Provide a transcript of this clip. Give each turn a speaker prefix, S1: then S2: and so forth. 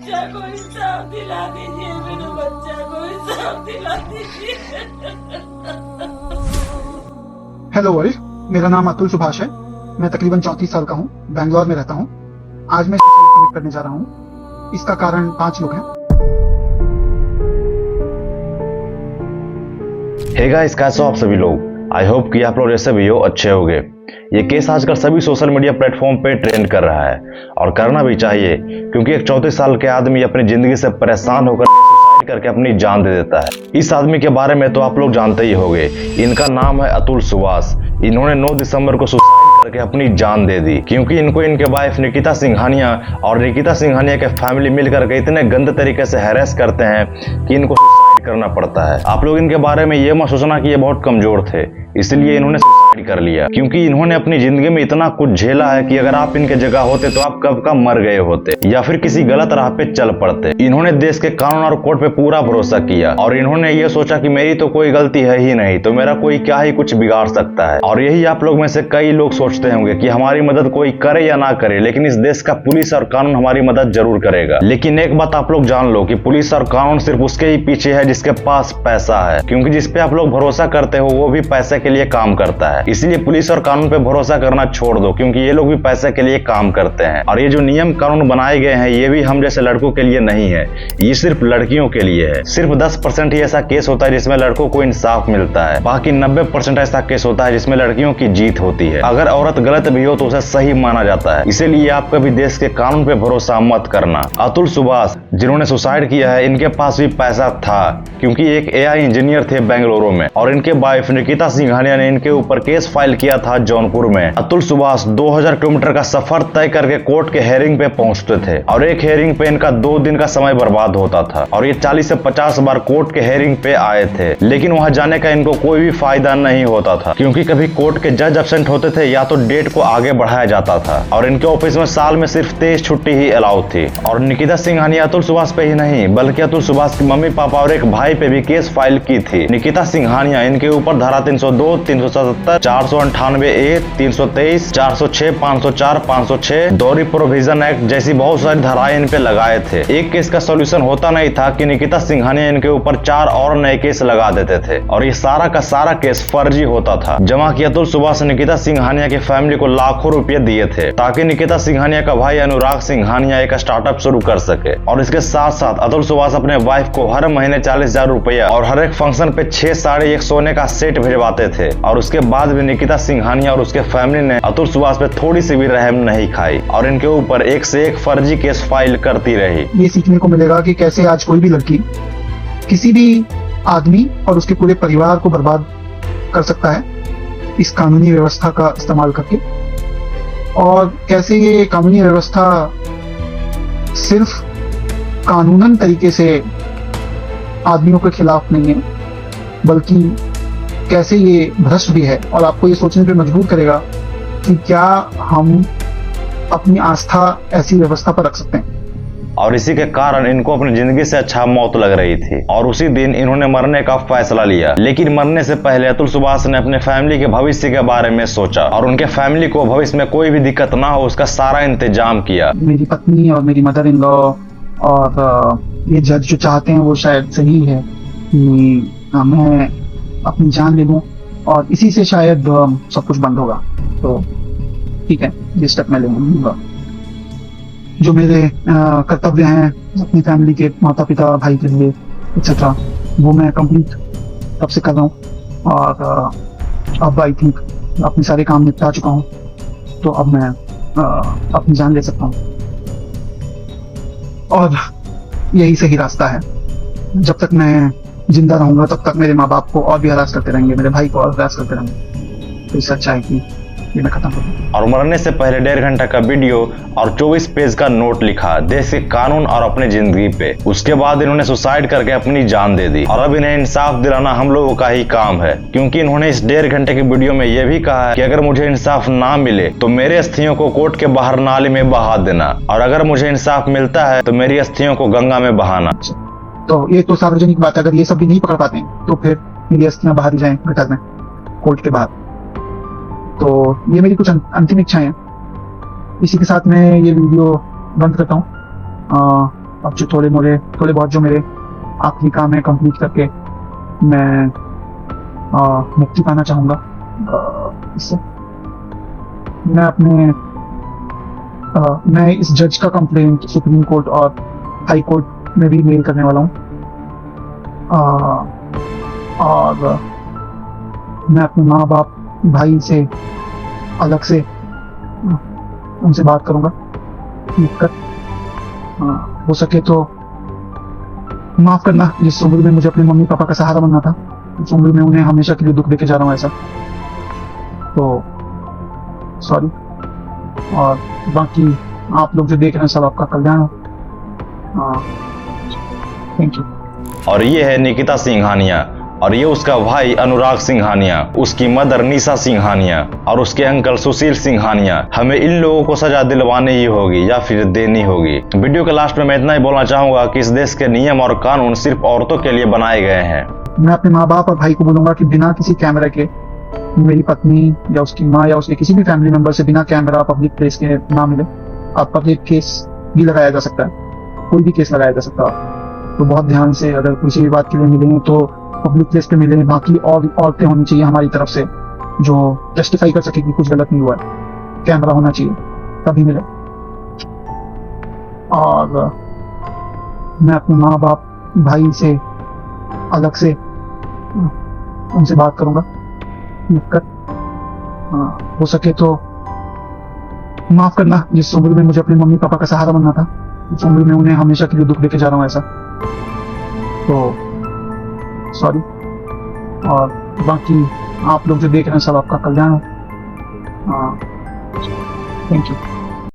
S1: बच्चा को इंसाफ दिला दीजिए, मेरे बच्चा को इंसाफ दिला दीजिए।
S2: हेलो वर्ल्ड, मेरा नाम अतुल सुभाष है। मैं तकरीबन 34 साल का हूँ, बैंगलोर में रहता हूँ। आज मैं सुसाइड कमिट करने जा रहा हूँ। इसका कारण 5 लोग हैं।
S3: हे गाइस, कैसे हो आप सभी लोग? आई होप कि आप लोग जैसे भी हो अच्छे होंगे। ये केस आजकल सभी सोशल मीडिया प्लेटफॉर्म पे ट्रेंड कर रहा है और करना भी चाहिए, क्योंकि एक 34 साल के आदमी अपनी जिंदगी से परेशान होकर सुसाइड करके अपनी जान दे देता है। इस आदमी के बारे में तो आप लोग जानते ही होंगे। इनका नाम है अतुल सुभाष। इन्होंने 9 दिसंबर को सुसाइड करके अपनी जान दे दी, क्योंकि इनको इनके वाइफ निकिता सिंघानिया और निकिता सिंघानिया के फैमिली मिलकर के इतने गंदे तरीके से हैरेस करते हैं कि इनको सुसाइड करना पड़ता है। आप लोग इनके बारे में ये मत सोचना कि ये बहुत कमजोर थे, इसलिए इन्होंने सुसाइड कर लिया, क्योंकि इन्होंने अपनी जिंदगी में इतना कुछ झेला है कि अगर आप इनके जगह होते तो आप कब का मर गए होते या फिर किसी गलत राह पे चल पड़ते। इन्होंने देश के कानून और कोर्ट पे पूरा भरोसा किया और इन्होंने ये सोचा कि मेरी तो कोई गलती है ही नहीं, तो मेरा कोई क्या ही कुछ बिगाड़ सकता है। और यही आप लोग में से कई लोग सोचते होंगे कि हमारी मदद कोई करे या ना करे, लेकिन इस देश का पुलिस और कानून हमारी मदद जरूर करेगा। लेकिन एक बात आप लोग जान लो कि पुलिस और कानून सिर्फ उसके ही पीछे है जिसके पास पैसा है, क्योंकि जिसपे आप लोग भरोसा करते हो वो भी पैसे के लिए काम करता है। इसलिए पुलिस और कानून पे भरोसा करना छोड़ दो, क्योंकि ये लोग भी पैसे के लिए काम करते हैं। और ये जो नियम कानून बनाए गए हैं ये भी हम जैसे लड़कों के लिए नहीं है, ये सिर्फ लड़कियों के लिए है। सिर्फ 10% ही ऐसा केस होता है जिसमें लड़कों को इंसाफ मिलता है, बाकी 90% ऐसा केस होता है जिसमें लड़कियों की जीत होती है। अगर औरत गलत भी हो तो उसे सही माना जाता है। इसीलिए आप कभी देश के कानून पे भरोसा मत करना। अतुल सुभाष जिन्होंने सुसाइड किया है, इनके पास भी पैसा था, क्योंकि एक AI इंजीनियर थे बेंगलुरु में, और इनके वाइफ निकिता सिंघानिया ने इनके ऊपर केस फाइल किया था जौनपुर में। अतुल सुभाष 2000 किलोमीटर का सफर तय करके कोर्ट के हेयरिंग पे पहुंचते थे और एक हेयरिंग पे इनका 2 दिन का समय बर्बाद होता था। और ये 40 से 50 बार कोर्ट के हेयरिंग पे आए थे, लेकिन वहां जाने का इनको कोई भी फायदा नहीं होता था, क्योंकि कभी कोर्ट के जज एब्सेंट होते थे या तो डेट को आगे बढ़ाया जाता था। और इनके ऑफिस में साल में सिर्फ 23 छुट्टी ही अलाउ थी। और निकिता सिंघानिया अतुल सुभाष पे ही नहीं बल्कि अतुल सुभाष की मम्मी पापा और एक भाई पे भी केस फाइल की थी। निकिता सिंघानिया इनके ऊपर धारा 302, 377, 498A, 323, 406, 504, 506, डोरी प्रोविजन एक्ट जैसी बहुत सारी धाराएं इन पे लगाए थे। एक केस का सॉल्यूशन होता नहीं था कि निकिता सिंघानिया इनके ऊपर 4 और नए केस लगा देते थे, और ये सारा का सारा केस फर्जी होता था। जमा की अतुल सुभाष ने निकिता सिंघानिया की फैमिली को लाखों रुपए दिए थे ताकि निकिता सिंघानिया का भाई अनुराग सिंघानिया एक स्टार्टअप शुरू कर सके। और इसके साथ साथ अतुल सुभाष अपने वाइफ को हर महीने 40,000 रुपया और हर एक फंक्शन पे 6 साड़ी 1 सोने का सेट भिजवाते थे। और उसके बाद भी निकिता सिंघानिया और उसके फैमिली ने अतुल सुभाष पे थोड़ी सी भी रहम नहीं खाई और इनके ऊपर एक से एक फर्जी केस फाइल करती रही।
S2: ये सीखने को मिलेगा कि कैसे आज कोई भी लड़की किसी भी आदमी और उसके पूरे परिवार को बर्बाद कर सकता है इस कानूनी व्यवस्था का इस्तेमाल करके, और कैसे ये कानूनी व्यवस्था सिर्फ कानूनन तरीके से आदमियों के खिलाफ नहीं है, बल्कि कैसे ये भ्रष्ट भी है और आपको ये सोचने पे मजबूर करेगा कि क्या हम अपनी आस्था ऐसी व्यवस्था पर रख सकते हैं।
S3: और इसी के कारण इनको अपनी जिंदगी से अच्छा मौत लग रही थी और उसी दिन इन्होंने मरने का फैसला लिया। लेकिन मरने से पहले अतुल सुभाष ने अपने फैमिली के भविष्य के बारे में सोचा और उनके फैमिली को भविष्य में कोई भी दिक्कत ना हो उसका सारा इंतजाम किया।
S2: मेरी पत्नी और मेरी मदर इन लॉ और ये जज जो चाहते हैं वो शायद सही है कि मैं अपनी जान ले लूं और इसी से शायद सब कुछ बंद होगा। तो ठीक है, ये स्टेप मैं लूंगा। जो मेरे कर्तव्य हैं अपनी फैमिली के, माता पिता भाई के लिए एक्सेट्रा, वो मैं कंप्लीट तब से कर रहा हूँ। और अब आई थिंक अपने सारे काम निपटा चुका हूँ, तो अब मैं अपनी जान ले सकता हूँ और यही सही रास्ता है। जब तक मैं जिंदा रहूंगा तब तक मेरे माँ बाप को और भी हरास करते रहेंगे, मेरे भाई को और हरास करते रहेंगे। तो सच्चाई की ये मैं खत्म करूँ।
S3: और मरने से पहले 1.5 घंटा का वीडियो और 24 पेज का नोट लिखा देश के कानून और अपनी जिंदगी पे। उसके बाद इन्होंने सुसाइड करके अपनी जान दे दी और अब इन्हें इंसाफ दिलाना हम लोगों का ही काम है, क्योंकि इन्होंने इस 1.5 घंटे की वीडियो में यह भी कहा है कि अगर मुझे इंसाफ ना मिले तो मेरे अस्थियों को कोर्ट के बाहर नाले में बहा देना, और अगर मुझे इंसाफ मिलता है तो मेरी अस्थियों को गंगा में बहाना।
S2: तो ये तो सार्वजनिक बात है, अगर ये सब भी नहीं पकड़ पाते तो फिर मेरी अस्थियां बाहर ही जाएं गटर में, कोर्ट के बाहर। तो ये मेरी कुछ अंतिम इच्छाएं हैं। इसी के साथ मैं ये वीडियो बंद करता हूँ। अब जो थोड़े बहुत जो मेरे आखिरी काम है कंप्लीट करके मैं मुक्ति पाना चाहूंगा इससे। मैं इस जज का कंप्लेंट सुप्रीम कोर्ट और हाई कोर्ट में भी मेल करने वाला हूँ। और मैं अपने माँ बाप भाई से अलग से उनसे बात करूंगा, मिलकर। हो सके तो माफ करना, जिस उम्र में मुझे अपने मम्मी पापा का सहारा बनना था, उस उम्र में उन्हें हमेशा के लिए दुख देके जा रहा हूँ ऐसा, तो सॉरी। और बाकी आप लोग जो देख रहे हैं सब आपका कल्याण हो। Thank you.
S3: और ये है निकिता सिंघानिया, और ये उसका भाई अनुराग सिंघानिया, उसकी मदर निशा सिंघानिया और उसके अंकल सुशील सिंघानिया। हमें इन लोगों को सजा दिलवानी ही होगी या फिर देनी होगी। वीडियो के लास्ट में मैं इतना ही बोलना चाहूंगा कि इस देश के नियम और कानून सिर्फ औरतों के लिए बनाए गए हैं।
S2: मैं अपने माँ बाप और भाई को बोलूंगा कि बिना किसी कैमरा के मेरी पत्नी या उसकी माँ या उसके किसी भी फैमिली मेंबर से बिना कैमरा पब्लिक प्लेस के ना मिले। अब पब्लिक केस भी लगाया जा सकता है, कोई भी केस लगाया जा सकता है, तो बहुत ध्यान से अगर किसी भी बात के लिए मिले तो पब्लिक प्लेस पे मिले। बाकी और औरतें होनी चाहिए हमारी तरफ से जो जस्टिफाई कर सके कि कुछ गलत नहीं हुआ है। कैमरा होना चाहिए तभी मिले। और मैं अपने माँ बाप भाई से अलग से उनसे बात करूंगा, मिलकर। हो सके तो माफ करना, जिस उम्र में मुझे अपने मम्मी पापा का सहारा बनना था, उस उम्र में उन्हें हमेशा के लिए दुख देके जा रहा हूँ ऐसा, तो सॉरी। और बाकी आप लोग जो देख रहे हैं सब आपका कल्याण हो। Thank you.